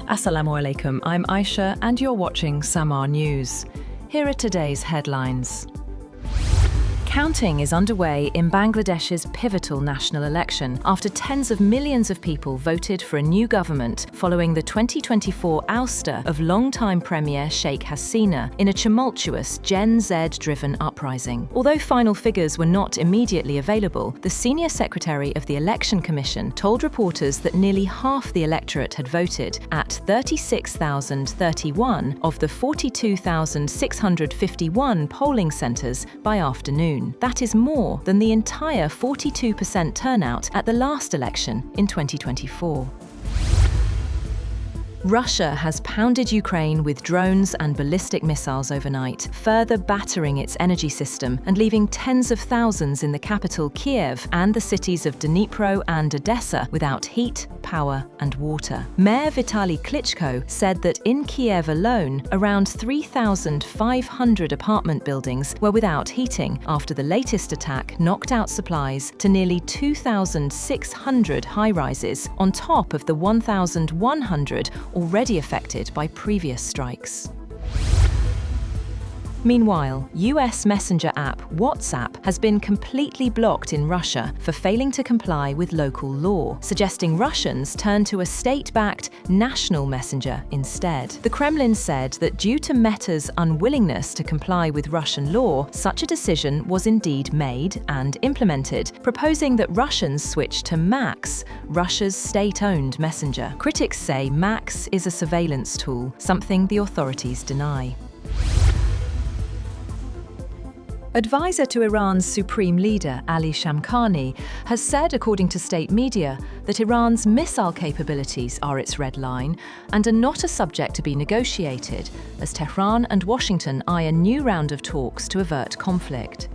Assalamu alaikum, I'm Aisha and you're watching Samaa News. Here are today's headlines. Counting is underway in Bangladesh's pivotal national election after tens of millions of people voted for a new government following the 2024 ouster of longtime Premier Sheikh Hasina in a tumultuous Gen Z-driven uprising. Although final figures were not immediately available, the senior secretary of the Election Commission told reporters that nearly half the electorate had voted at 36,031 of the 42,651 polling centres by afternoon. That is more than the entire 42% turnout at the last election in 2024. Russia has pounded Ukraine with drones and ballistic missiles overnight, further battering its energy system and leaving tens of thousands in the capital Kiev and the cities of Dnipro and Odessa without heat, power and water. Mayor Vitaly Klitschko said that in Kiev alone, around 3,500 apartment buildings were without heating after the latest attack knocked out supplies to nearly 2,600 high-rises on top of the 1,100 already affected by previous strikes. Meanwhile, US messenger app WhatsApp has been completely blocked in Russia for failing to comply with local law, suggesting Russians turn to a state-backed national messenger instead. The Kremlin said that due to Meta's unwillingness to comply with Russian law, such a decision was indeed made and implemented, proposing that Russians switch to Max, Russia's state-owned messenger. Critics say Max is a surveillance tool, something the authorities deny. Advisor to Iran's supreme leader, Ali Shamkhani, has said, according to state media, that Iran's missile capabilities are its red line and are not a subject to be negotiated, as Tehran and Washington eye a new round of talks to avert conflict.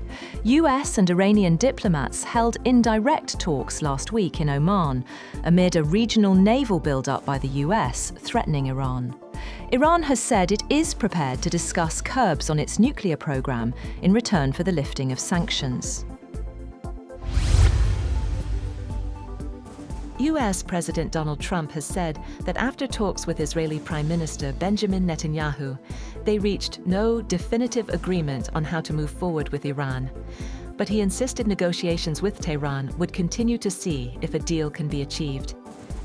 US and Iranian diplomats held indirect talks last week in Oman, amid a regional naval build-up by the US threatening Iran. Iran has said it is prepared to discuss curbs on its nuclear program in return for the lifting of sanctions. US President Donald Trump has said that after talks with Israeli Prime Minister Benjamin Netanyahu, they reached no definitive agreement on how to move forward with Iran. But he insisted negotiations with Tehran would continue to see if a deal can be achieved.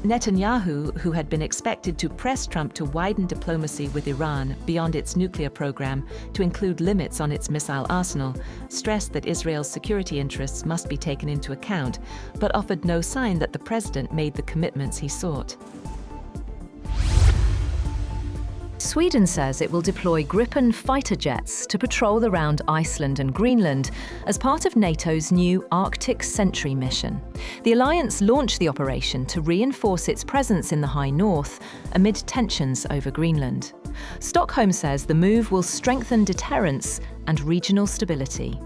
Netanyahu, who had been expected to press Trump to widen diplomacy with Iran beyond its nuclear program to include limits on its missile arsenal, stressed that Israel's security interests must be taken into account, but offered no sign that the president made the commitments he sought. Sweden says it will deploy Gripen fighter jets to patrol around Iceland and Greenland as part of NATO's new Arctic Sentry mission. The alliance launched the operation to reinforce its presence in the High North amid tensions over Greenland. Stockholm says the move will strengthen deterrence and regional stability.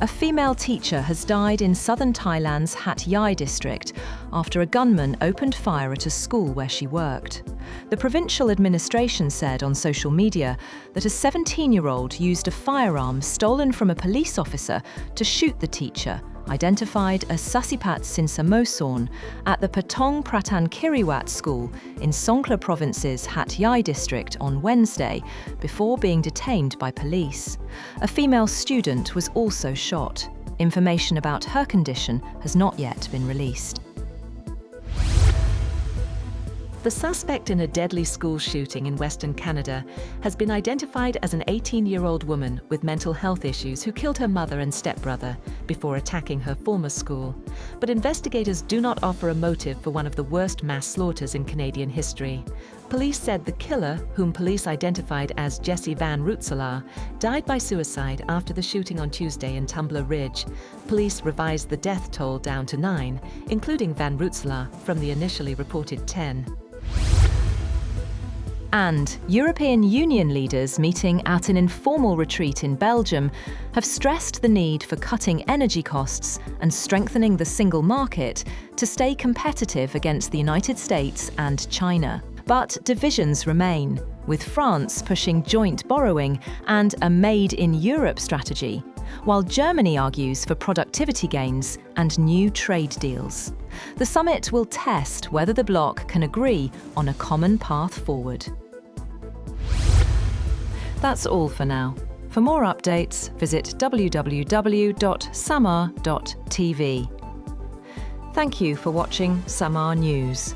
A female teacher has died in southern Thailand's Hat Yai district after a gunman opened fire at a school where she worked. The provincial administration said on social media that a 17-year-old used a firearm stolen from a police officer to shoot the teacher, identified as Sasipat Sinsamosorn, at the Patong Pratan Kiriwat school in Songkhla province's Hat Yai district on Wednesday, before being detained by police. A female student was also shot. Information about her condition has not yet been released. The suspect in a deadly school shooting in Western Canada has been identified as an 18-year-old woman with mental health issues who killed her mother and stepbrother before attacking her former school. But investigators do not offer a motive for one of the worst mass slaughters in Canadian history. Police said the killer, whom police identified as Jesse Van Rootselaar, died by suicide after the shooting on Tuesday in Tumbler Ridge. Police revised the death toll down to 9, including Van Rootselaar, from the initially reported 10. And European Union leaders meeting at an informal retreat in Belgium have stressed the need for cutting energy costs and strengthening the single market to stay competitive against the United States and China. But divisions remain, with France pushing joint borrowing and a Made in Europe strategy. while Germany argues for productivity gains and new trade deals. The summit will test whether the bloc can agree on a common path forward. That's all for now. For more updates, visit www.samaa.tv. Thank you for watching Samaa News.